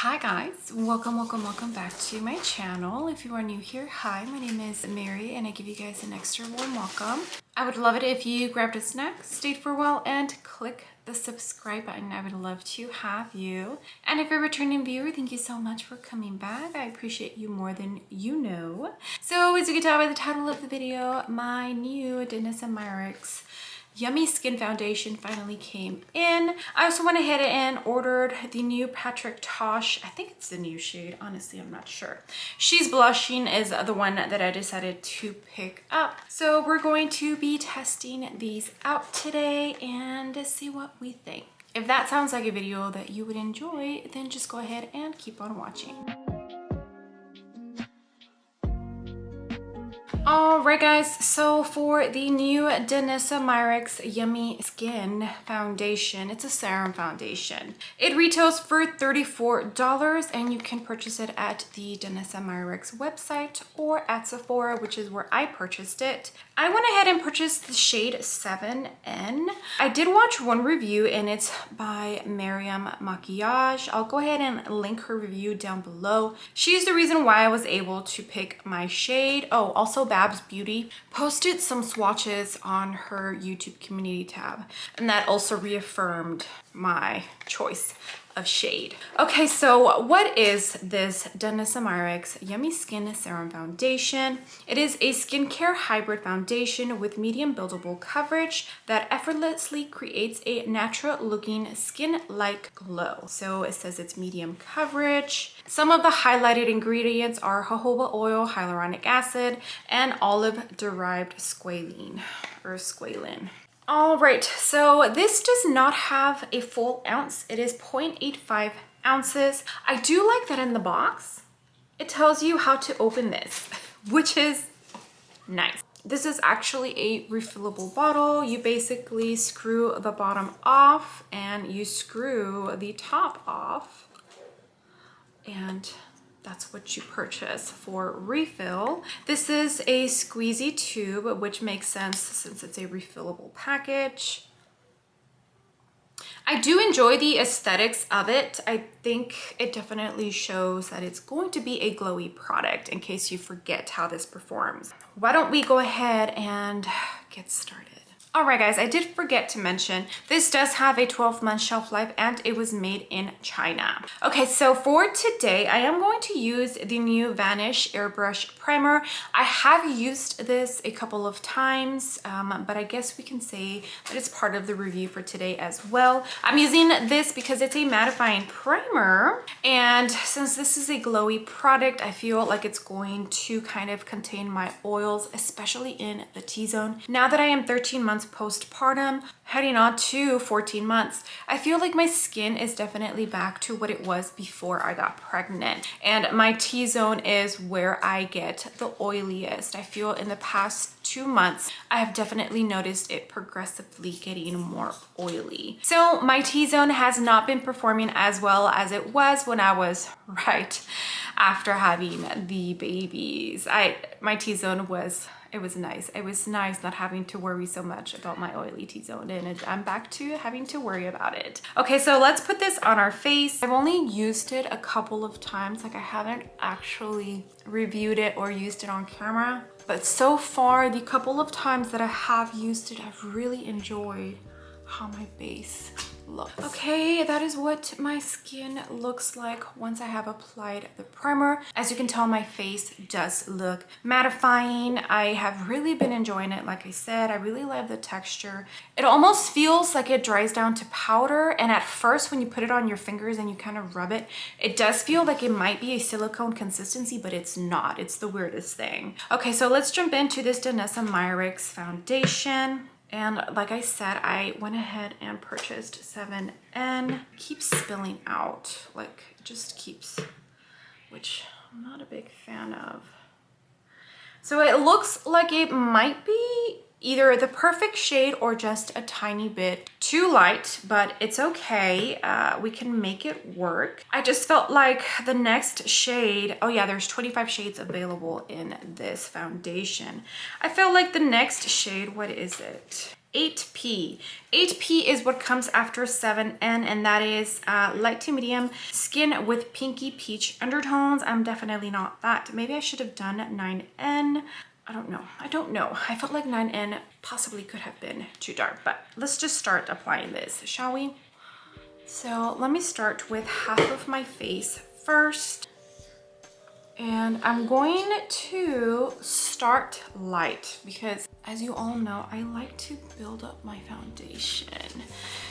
Hi guys, welcome back to my channel. If you are new here, hi, my name is Mary and I give you guys an extra warm welcome. I would love it if you grabbed a snack, stayed for a while, and click the subscribe button. I would love to have you. And if you're a returning viewer, thank you so much for coming back. I appreciate you more than you know. So as you can tell by the title of the video, my new Danessa Myricks Yummy Skin Foundation finally came in. I also went ahead and ordered the new Patrick Tosh. I think it's the new shade. Honestly, I'm not sure. She's Blushing is the one that I decided to pick up. So we're going to be testing these out today and see what we think. If that sounds like a video that you would enjoy, then just go ahead and keep on watching. Alright guys, so for the new Danessa Myricks Yummy Skin Foundation, it's a serum foundation. It retails for $34 and you can purchase it at the Danessa Myricks website or at Sephora, which is where I purchased it. I went ahead and purchased the shade 7N. I did watch one review and it's by Maryam Maquillage. I'll go ahead and link her review down below. She's the reason why I was able to pick my shade. Oh, also Babs Beauty posted some swatches on her YouTube community tab, and that also reaffirmed my choice of shade. Okay, so what is this Danessa Myricks Yummy Skin Serum Foundation? It is a skincare hybrid foundation with medium buildable coverage that effortlessly creates a natural looking skin-like glow. So it says it's medium coverage. Some of the highlighted ingredients are jojoba oil, hyaluronic acid, and olive-derived squalene or squalene. All right, so this does not have a full ounce. It is 0.85 ounces. I do like that in the box, it tells you how to open this, which is nice. This is actually a refillable bottle. You basically screw the bottom off and you screw the top off, and that's what you purchase for refill. This is a squeezy tube, which makes sense since it's a refillable package. I do enjoy the aesthetics of it. I think it definitely shows that it's going to be a glowy product in case you forget how this performs. Why don't we go ahead and get started? All right guys, I did forget to mention, this does have a 12-month shelf life and it was made in China. Okay, so for today, I am going to use the new Vanish Airbrush Primer. I have used this a couple of times, but I guess we can say that it's part of the review for today as well. I'm using this because it's a mattifying primer, and since this is a glowy product, I feel like it's going to kind of contain my oils, especially in the T-zone. Now that I am 13 months postpartum, heading on to 14 months, I feel like my skin is definitely back to what it was before I got pregnant. And my T-zone is where I get the oiliest. I feel in the past 2 months, I have definitely noticed it progressively getting more oily. So my T-zone has not been performing as well as it was when I was right after having the babies. My T-zone was, it was nice. It was nice not having to worry so much about my oily T-zone, and I'm back to having to worry about it. Okay, so let's put this on our face. I've only used it a couple of times. Like, I haven't actually reviewed it or used it on camera, but so far, the couple of times that I have used it, I've really enjoyed how my base looks. Okay, that is what my skin looks like once I have applied the primer. As you can tell, my face does look mattifying. I have really been enjoying it. Like I said, I really love the texture. It almost feels like it dries down to powder, and at first when you put it on your fingers and you kind of rub it, it does feel like it might be a silicone consistency, but it's not. It's the weirdest thing. Okay, so let's jump into this Danessa Myricks foundation. And like I said, I went ahead and purchased 7N. Keeps spilling out, like it just keeps, which I'm not a big fan of. So it looks like it might be either the perfect shade or just a tiny bit too light, but it's okay. We can make it work. I just felt like the next shade, oh yeah, there's 25 shades available in this foundation. I felt like the next shade, what is it? 8P. 8P is what comes after 7N, and that is light to medium skin with pinky peach undertones. I'm definitely not that. Maybe I should have done 9N. I don't know. I felt like 9N possibly could have been too dark, but let's just start applying this, shall we? So let me start with half of my face first. And I'm going to start light because, as you all know, I like to build up my foundation.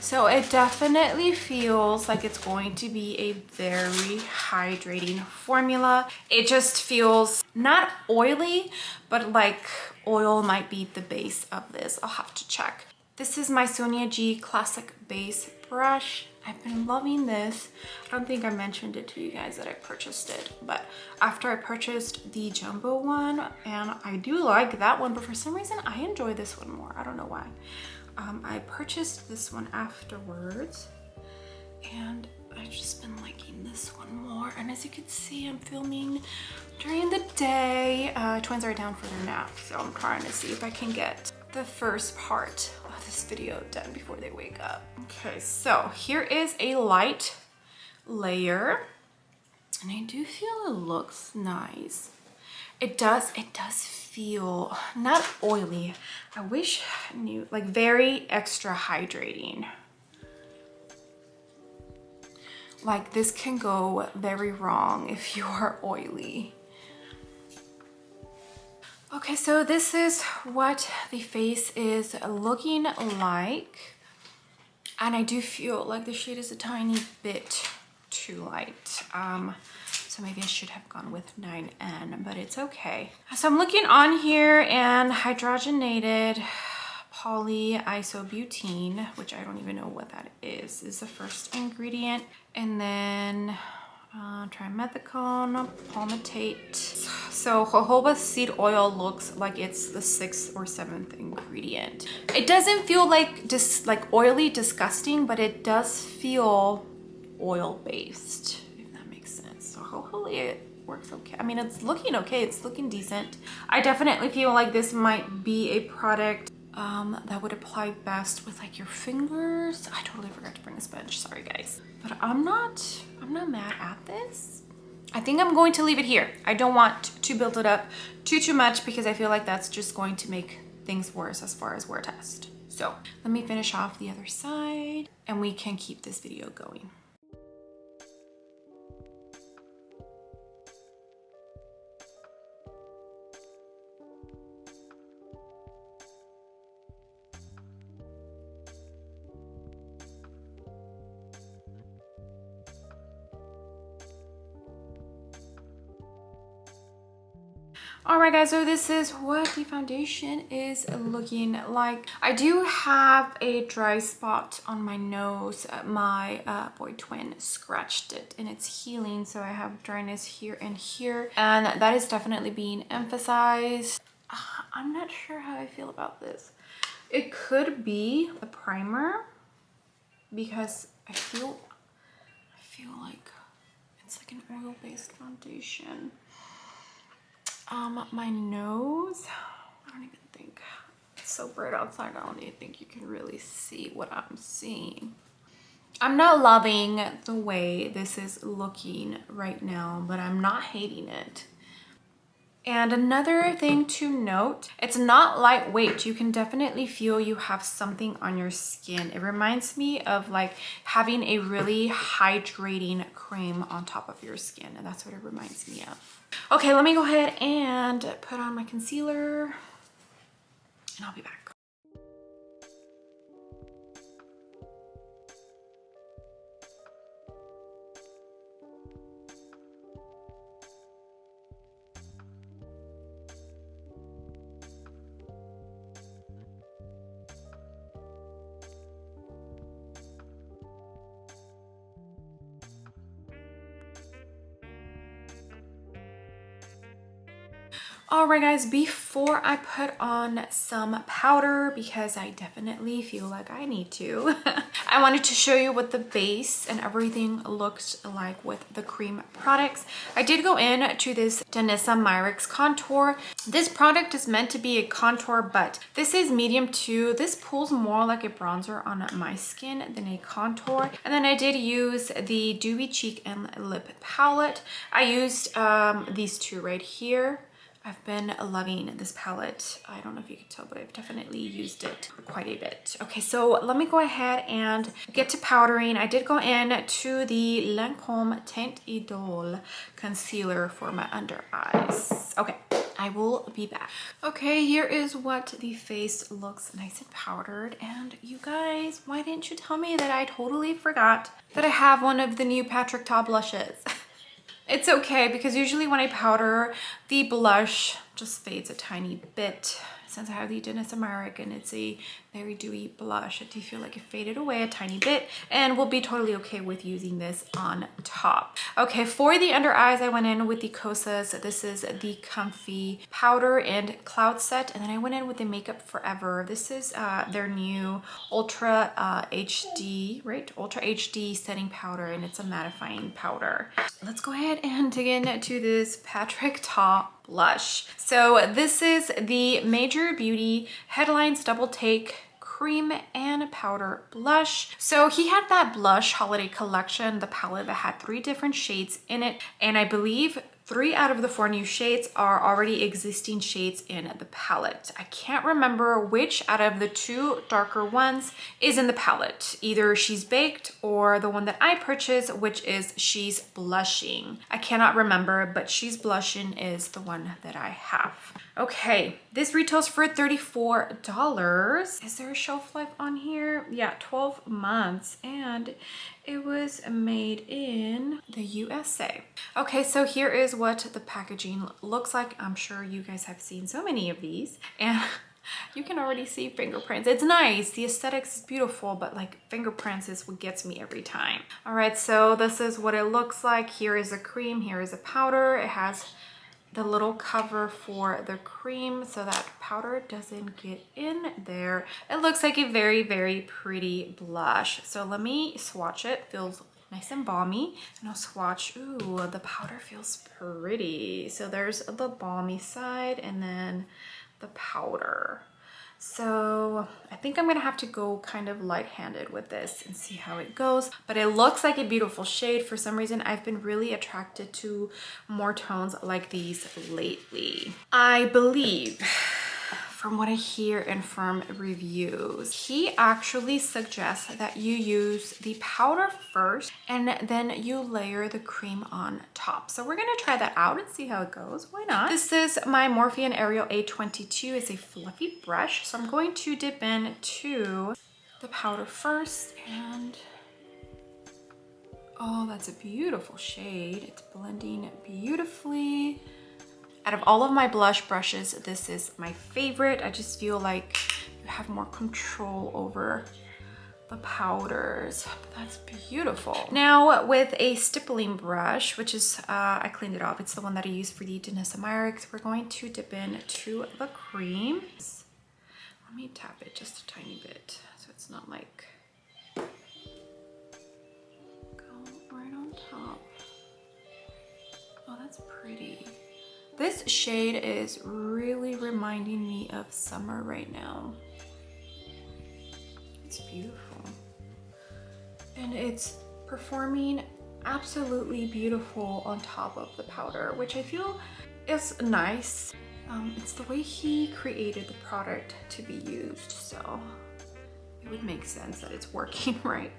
So it definitely feels like it's going to be a very hydrating formula. It just feels not oily, but like oil might be the base of this. I'll have to check. This is my Sonia G Classic Base Brush. I've been loving this. I don't think I mentioned it to you guys that I purchased it, but after I purchased the jumbo one, and I do like that one, but for some reason I enjoy this one more. I don't know why. I purchased this one afterwards, and I've just been liking this one more. And as you can see, I'm filming during the day. Twins are down for their nap, so I'm trying to see if I can get the first part of this video done before they wake up. Okay, so here is a light layer, and I do feel it looks nice. It does feel not oily. I wish I knew, like very extra hydrating. Like this can go very wrong if you are oily. Okay, so this is what the face is looking like. And I do feel like the shade is a tiny bit too light. So maybe I should have gone with 9N, but it's okay. So I'm looking on here, and hydrogenated polyisobutene, which I don't even know what that is the first ingredient. And then trimethicone, palmitate. So jojoba seed oil looks like it's the 6th or 7th ingredient. It doesn't feel like just like oily, disgusting, but it does feel oil-based, if that makes sense. So hopefully it works okay. I mean, it's looking okay. It's looking decent. I definitely feel like this might be a product that would apply best with like your fingers. I totally forgot to bring a sponge. Sorry, guys. But I'm not mad at this. I think I'm going to leave it here. I don't want to build it up too much because I feel like that's just going to make things worse as far as wear test. So let me finish off the other side and we can keep this video going. All right, guys, so this is what the foundation is looking like. I do have a dry spot on my nose. My boy twin scratched it and it's healing, so I have dryness here and here, and that is definitely being emphasized. I'm not sure how I feel about this. It could be the primer because I feel like it's like an oil-based foundation. My nose, I don't even think, it's so bright outside, I don't even think you can really see what I'm seeing. I'm not loving the way this is looking right now, but I'm not hating it. And another thing to note, it's not lightweight. You can definitely feel you have something on your skin. It reminds me of like having a really hydrating cream on top of your skin, and that's what it reminds me of. Okay, let me go ahead and put on my concealer and I'll be back. All right, guys, before I put on some powder, because I definitely feel like I need to, I wanted to show you what the base and everything looks like with the cream products. I did go in to this Danessa Myricks contour. This product is meant to be a contour, but this is medium 2. This pulls more like a bronzer on my skin than a contour. And then I did use the Dewy Cheek and Lip palette. I used these two right here. I've been loving this palette. I don't know if you can tell, but I've definitely used it quite a bit. Okay, so let me go ahead and get to powdering. I did go in to the Lancome Teint Idole concealer for my under eyes. Okay, I will be back. Okay, here is what the face looks nice and powdered. And you guys, why didn't you tell me that I totally forgot that I have one of the new Patrick Ta blushes? It's okay, because usually when I powder, the blush just fades a tiny bit. Since I have the Danessa Myricks and it's a very dewy blush, I do feel like it faded away a tiny bit, and we'll be totally okay with using this on top. Okay, for the under eyes, I went in with the Kosas. This is the Comfy Powder and Cloud Set, and then I went in with the Makeup Forever. This is their new Ultra HD, right? Ultra HD setting powder, and it's a mattifying powder. Let's go ahead and dig into this Patrick Ta blush. So this is the Major Beauty Headlines Double Take Cream and Powder Blush. So he had that blush holiday collection, the palette that had 3 different shades in it, and I believe 3 out of the 4 new shades are already existing shades in the palette. I can't remember which out of the 2 darker ones is in the palette. Either She's Baked or the one that I purchased, which is She's Blushing. I cannot remember, but She's Blushing is the one that I have. Okay, this retails for $34. Is there a shelf life on here? Yeah, 12 months, and it was made in the USA. Okay, so here is what the packaging looks like. I'm sure you guys have seen so many of these, and you can already see fingerprints. It's nice, the aesthetics is beautiful, but like fingerprints is what gets me every time. All right, so this is what it looks like. Here is a cream, here is a powder. It has the little cover for the cream so that powder doesn't get in there. It looks like a very, very pretty blush. So let me swatch it. Feels nice and balmy. And I'll swatch. Ooh, the powder feels pretty. So there's the balmy side and then the powder. So I think I'm gonna have to go kind of light-handed with this and see how it goes. But it looks like a beautiful shade. For some reason, I've been really attracted to more tones like these lately. I believe, from what I hear in from reviews, he actually suggests that you use the powder first and then you layer the cream on top. So we're gonna try that out and see how it goes. Why not? This is my Morphe Ariel A22. It's a fluffy brush. So I'm going to dip into the powder first, and oh, that's a beautiful shade. It's blending beautifully. Out of all of my blush brushes, this is my favorite. I just feel like you have more control over the powders. That's beautiful. Now with a stippling brush, which is, I cleaned it off. It's the one that I use for the Danessa Myricks. We're going to dip into the cream. Let me tap it just a tiny bit so it's not like go right on top. Oh, that's pretty. This shade is really reminding me of summer right now. It's beautiful. And it's performing absolutely beautiful on top of the powder, which I feel is nice. It's the way he created the product to be used, so it would make sense that it's working right.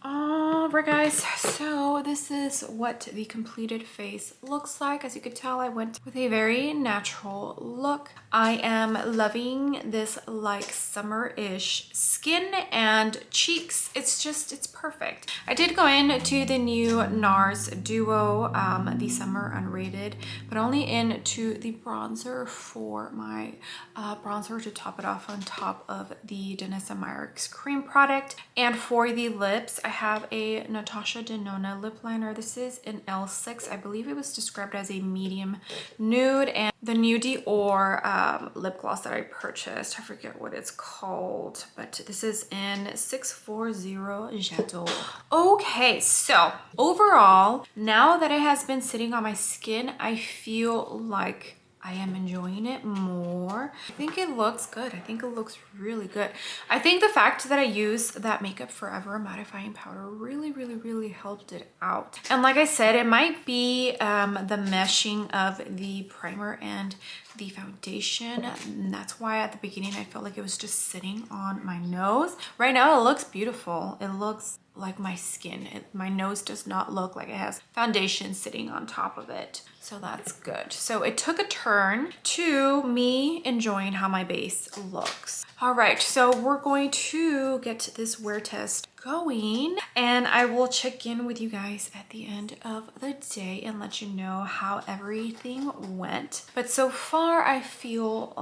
All right, guys, so this is what the completed face looks like. As you could tell, I went with a very natural look. I am loving this like summer-ish skin and cheeks. It's perfect. I did go into the new NARS Duo, the Summer Unrated, but only into the bronzer for my bronzer to top it off on top of the Danessa Myricks cream product. And for the lips, I have a Natasha Denona lip liner. This is an L6. I believe it was described as a medium nude. And the new Dior lip gloss that I purchased, I forget what it's called, but this is in 640 Jadot. Okay, so overall, now that it has been sitting on my skin, I feel like I am enjoying it more. I think it looks good. I think it looks really good. I think the fact that I used that Makeup Forever mattifying powder really helped it out. And like I said, it might be the meshing of the primer and the foundation. And that's why at the beginning I felt like it was just sitting on my nose. Right now it looks beautiful. It looks like my skin. My nose does not look like it has foundation sitting on top of it. So that's good. So it took a turn to me enjoying how my base looks. All right, so we're going to get this wear test going and I will check in with you guys at the end of the day and let you know how everything went. But so far I feel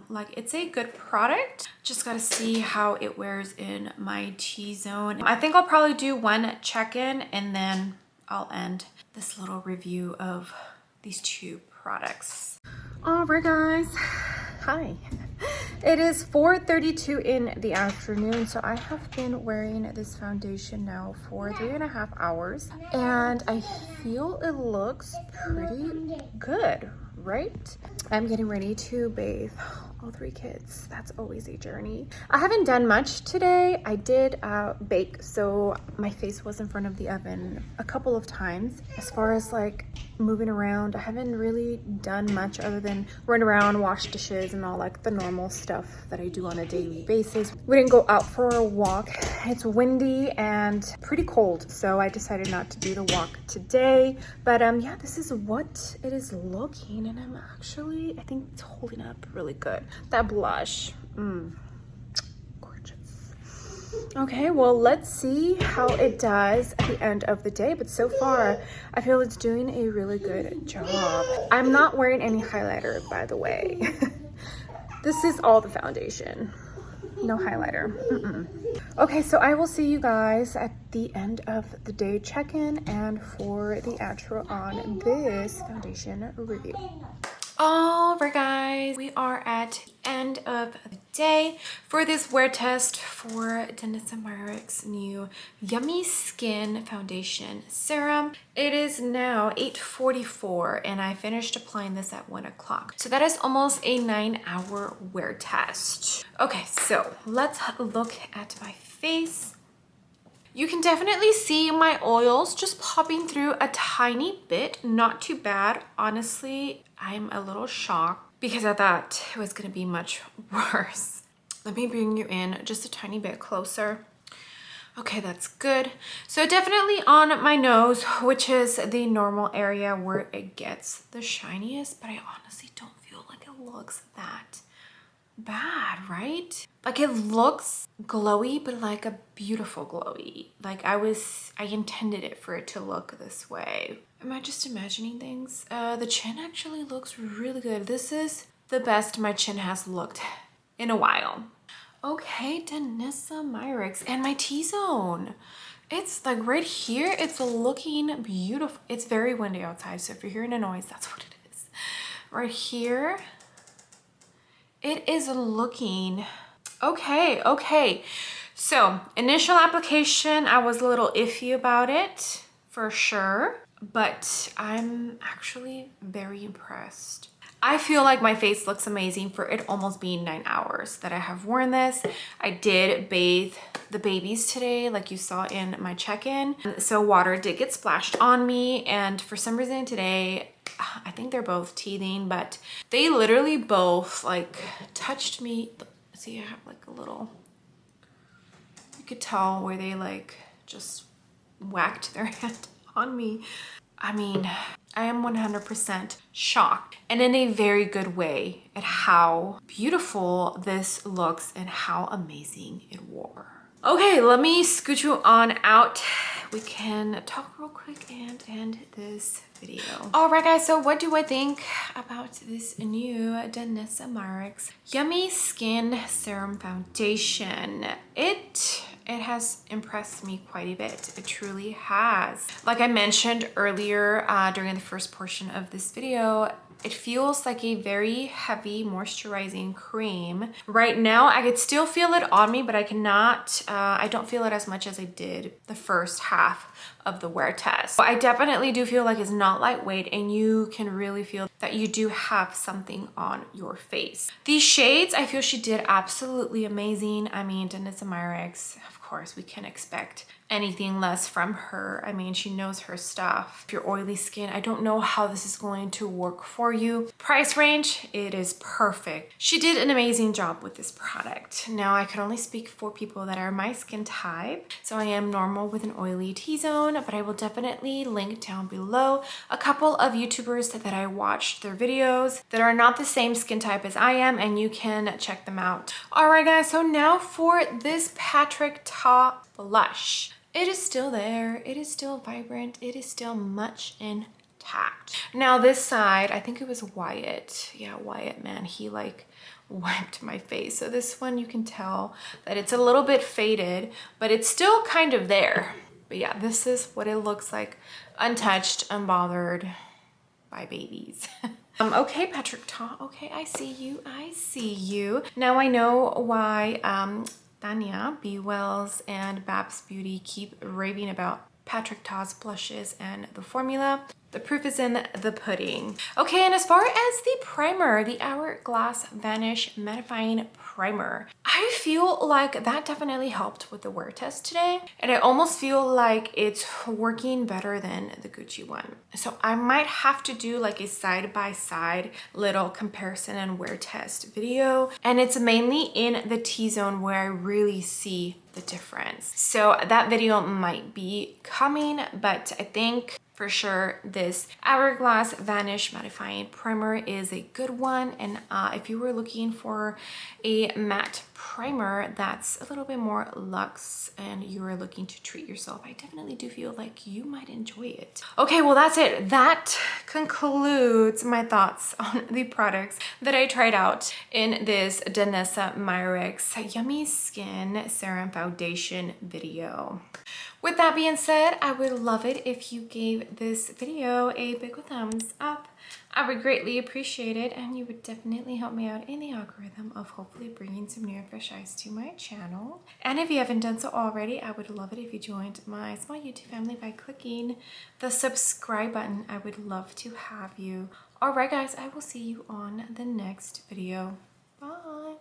like it's a good product. Just gotta see how it wears in my T-zone. I think I'll probably do one check-in and then I'll end this little review of these two products. All right, guys. Hi. It is 4:32 in the afternoon, so I have been wearing this foundation now for 3.5 hours, and I feel it looks pretty good, right? I'm getting ready to bathe all 3 kids. That's always a journey. I haven't done much today. I did bake, so my face was in front of the oven a couple of times. As far as like moving around, I haven't really done much other than run around, wash dishes, and all like the normal stuff that I do on a daily basis. We didn't go out for a walk. It's windy and pretty cold, so I decided not to do the walk today. But yeah, this is what it is looking, and I think it's holding up really good. That blush, gorgeous. Okay, well, let's see how it does at the end of the day. But so far, I feel it's doing a really good job. I'm not wearing any highlighter, by the way. This is all the foundation. No highlighter. Okay, so I will see you guys at the end of the day check-in and for the outro on this foundation review. All right, guys, we are at the end of the day for this wear test for Danessa Myricks' new Yummy Skin Foundation Serum. It is now 8:44 and I finished applying this at 1 o'clock. So that is almost a 9-hour wear test. Okay, so let's look at my face. You can definitely see my oils just popping through a tiny bit. Not too bad. Honestly, I'm a little shocked because I thought it was gonna be much worse. Let me bring you in just a tiny bit closer. Okay, that's good. So definitely on my nose, which is the normal area where it gets the shiniest, but I honestly don't feel like it looks that bad, right? Like it looks glowy, but like a beautiful glowy. Like I intended it for it to look this way. Am I just imagining things? The chin actually looks really good. This is the best my chin has looked in a while. Okay, Danessa Myricks and my T-zone. It's like right here, it's looking beautiful. It's very windy outside, so if you're hearing a noise, that's what it is. Right here, it is looking okay. So initial application, I was a little iffy about it for sure, but I'm actually very impressed. I feel like my face looks amazing for it almost being 9 hours that I have worn this. I did bathe the babies today, like you saw in my check-in. So water did get splashed on me, and for some reason today, I think they're both teething, but they literally both like touched me. See, I have like a little, you could tell where they like just whacked their hand on me. I mean, I am 100% shocked, and in a very good way, at how beautiful this looks and how amazing it wore. Okay, let me scoot you on out. We can talk real quick and end this video. All right, guys, so what do I think about this new Danessa Myricks Yummy Skin Serum Foundation? It it has impressed me quite a bit. It truly has. Like I mentioned earlier during the first portion of this video, it feels like a very heavy moisturizing cream. Right now, I could still feel it on me, but I cannot, I don't feel it as much as I did the first half of the wear test. I definitely do feel like it's not lightweight, and you can really feel that you do have something on your face. These shades, I feel she did absolutely amazing. I mean, Danessa Myricks, of course, we can expect anything less from her. I mean, she knows her stuff. If you're oily skin, I don't know how this is going to work for you. Price range, it is perfect. She did an amazing job with this product. Now, I can only speak for people that are my skin type. So I am normal with an oily T-zone, but I will definitely link down below a couple of YouTubers that I watched their videos that are not the same skin type as I am, and you can check them out. All right, guys, so now for this Patrick Ta blush. It is still there, it is still vibrant, it is still much intact. Now this side, I think it was Wyatt. Yeah, Wyatt, man, he like wiped my face. So this one, you can tell that it's a little bit faded, but it's still kind of there. But yeah, this is what it looks like, untouched, unbothered by babies. Okay, Patrick Ta, okay, I see you, I see you. Now I know why Tanya, B. Wells, and Babs Beauty keep raving about Patrick Ta's blushes and the formula. The proof is in the pudding. Okay, and as far as the primer, the Hourglass Vanish Mattifying Primer, I feel like that definitely helped with the wear test today. And I almost feel like it's working better than the Gucci one. So I might have to do like a side-by-side little comparison and wear test video. And it's mainly in the T-zone where I really see the difference. So that video might be coming, but I think for sure this Hourglass Vanish Mattifying Primer is a good one. And if you were looking for a matte primer that's a little bit more luxe and you are looking to treat yourself, I definitely do feel like you might enjoy it. Okay, well that's it. That concludes my thoughts on the products that I tried out in this Danessa Myricks Yummy Serum Foundation video. With that being said, I would love it if you gave this video a big thumbs up. I would greatly appreciate it, and you would definitely help me out in the algorithm of hopefully bringing some new and fresh eyes to my channel. And if you haven't done so already, I would love it if you joined my small YouTube family by clicking the subscribe button. I would love to have you. All right, guys, I will see you on the next video. Bye.